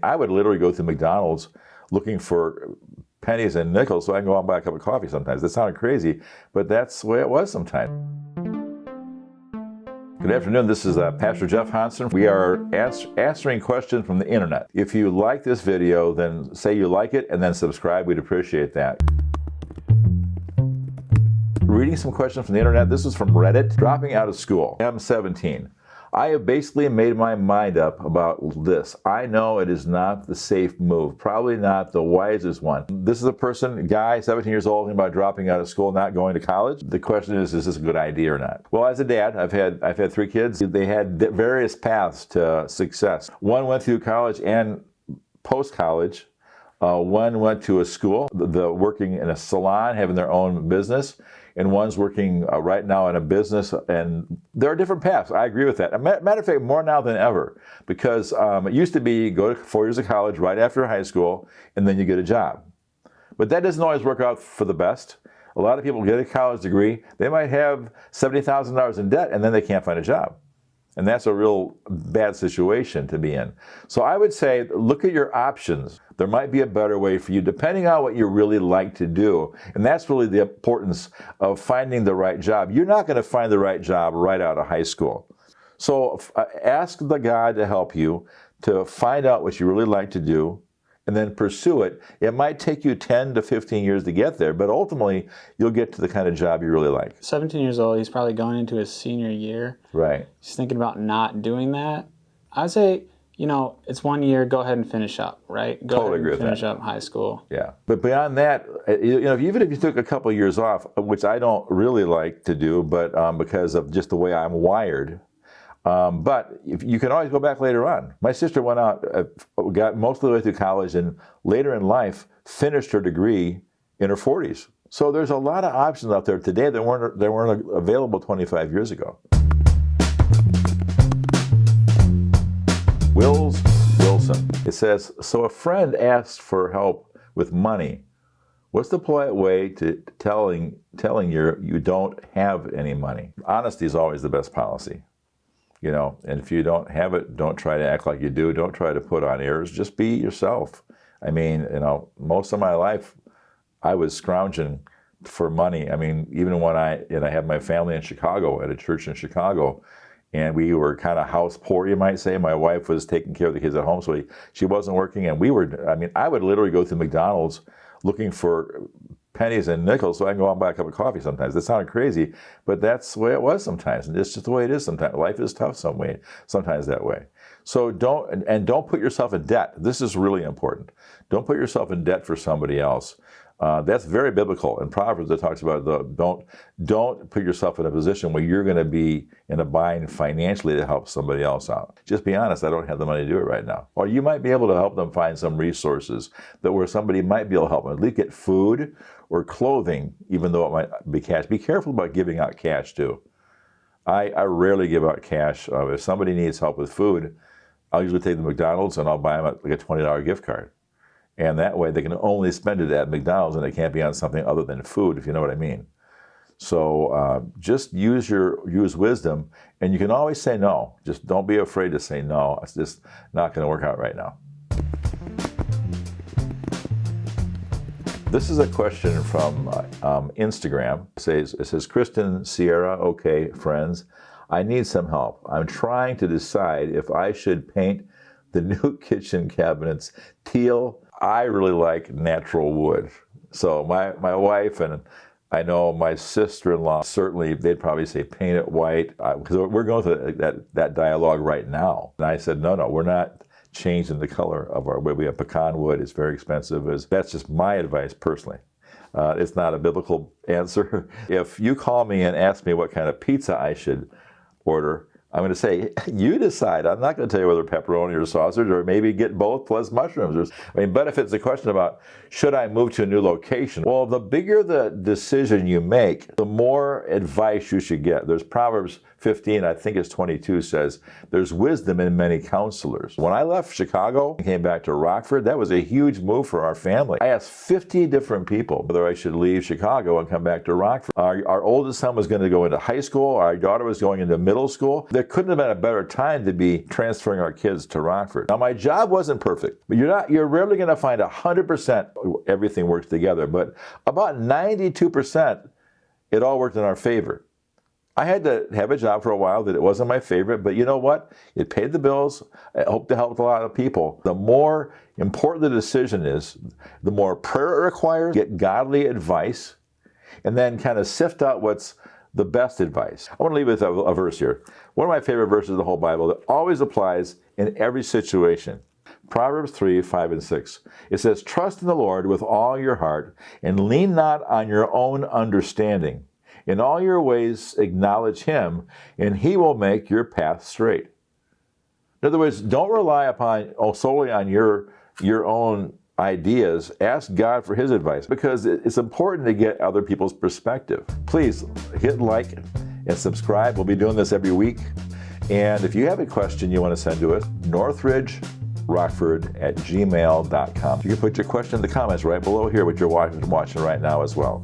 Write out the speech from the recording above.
I would literally go through McDonald's looking for pennies and nickels so I can go out and buy a cup of coffee sometimes. That sounded crazy, but that's the way it was sometimes. Good afternoon, this is Pastor Jeff Hansen. We are answering questions from the internet. If you like this video, then say you like it and then subscribe. We'd appreciate that. Reading some questions from the internet. This is from Reddit. Dropping out of school. I'm 17. I have basically made my mind up about this. I know it is not the safe move, probably not the wisest one. This is a person, guy, 17 years old, thinking about dropping out of school, not going to college. The question is this a good idea or not? Well, as a dad, I've had 3 kids. They had various paths to success. One went through college and post-college. One went to a school, working in a salon, having their own business, and one's working right now in a business, and there are different paths. I agree with that. Matter of fact, more now than ever, because it used to be go to 4 years of college right after high school, and then you get a job. But that doesn't always work out for the best. A lot of people get a college degree, they might have $70,000 in debt, and then they can't find a job. And that's a real bad situation to be in. So I would say, look at your options. There might be a better way for you, depending on what you really like to do. And that's really the importance of finding the right job. You're not going to find the right job right out of high school. So ask the God to help you to find out what you really like to do, and then pursue it. It might take you 10 to 15 years to get there, but ultimately you'll get to the kind of job you really like. 17 years old, he's probably going into his senior year. Right. He's thinking about not doing that. I would say, it's 1 year, go ahead and finish up, right? Totally agree with that. Finish up high school. Yeah. But beyond that, even if you took a couple of years off, which I don't really like to do, but because of just the way I'm wired, but you can always go back later on. My sister went out, got most of the way through college, and later in life finished her degree in her 40s. So there's a lot of options out there today that weren't available 25 years ago. Wilson. It says, so a friend asked for help with money. What's the polite way to telling you don't have any money? Honesty is always the best policy. And if you don't have it, don't try to act like you do. Don't try to put on airs. Just be yourself. I mean, most of my life, I was scrounging for money. I mean, even when I had my family in Chicago, at a church in Chicago, and we were kind of house poor, you might say. My wife was taking care of the kids at home, so she wasn't working, and I would literally go through McDonald's looking for pennies and nickels so I can go out and buy a cup of coffee sometimes. That sounded crazy, but that's the way it was sometimes. And it's just the way it is sometimes. Life is tough sometimes that way. So don't put yourself in debt. This is really important. Don't put yourself in debt for somebody else. That's very biblical. In Proverbs, it talks about don't put yourself in a position where you're going to be in a bind financially to help somebody else out. Just be honest, I don't have the money to do it right now. Or you might be able to help them find some resources where somebody might be able to help them. At least get food or clothing, even though it might be cash. Be careful about giving out cash too. I rarely give out cash. If somebody needs help with food, I'll usually take them to McDonald's and I'll buy them like a $20 gift card. And that way they can only spend it at McDonald's and it can't be on something other than food, if you know what I mean. So just use wisdom, and you can always say no. Just don't be afraid to say no. It's just not going to work out right now. This is a question from Instagram. It says, Kristen, Sierra, okay, friends, I need some help. I'm trying to decide if I should paint the new kitchen cabinets teal. I really like natural wood. So my wife and I know my sister-in-law, certainly they'd probably say paint it white, because we're going through that dialogue right now. And I said, no, we're not changing the color of our wood. We have pecan wood. It's very expensive. That's just my advice personally. It's not a biblical answer. If you call me and ask me what kind of pizza I should order, I'm going to say, you decide. I'm not going to tell you whether pepperoni or sausage, or maybe get both plus mushrooms. But if it's a question about, should I move to a new location? Well, the bigger the decision you make, the more advice you should get. There's Proverbs 15, I think it's 22, says, there's wisdom in many counselors. When I left Chicago and came back to Rockford, that was a huge move for our family. I asked 50 different people whether I should leave Chicago and come back to Rockford. Our oldest son was going to go into high school. Our daughter was going into middle school. There couldn't have been a better time to be transferring our kids to Rockford. Now, my job wasn't perfect, but you're rarely going to find 100% everything works together, but about 92% it all worked in our favor. I had to have a job for a while that it wasn't my favorite, but you know what? It paid the bills. I hope to help a lot of people. The more important the decision is, the more prayer it requires, get godly advice, and then kind of sift out what's the best advice. I want to leave with a verse here. One of my favorite verses of the whole Bible that always applies in every situation. Proverbs 3, 5, and 6. It says, "Trust in the Lord with all your heart, and lean not on your own understanding. In all your ways acknowledge him, and he will make your path straight." In other words, don't rely solely on your own ideas. Ask God for his advice, because it's important to get other people's perspective. Please hit like and subscribe. We'll be doing this every week. And if you have a question you want to send to us, northridgerockford@gmail.com. You can put your question in the comments right below here, what you're watching right now as well.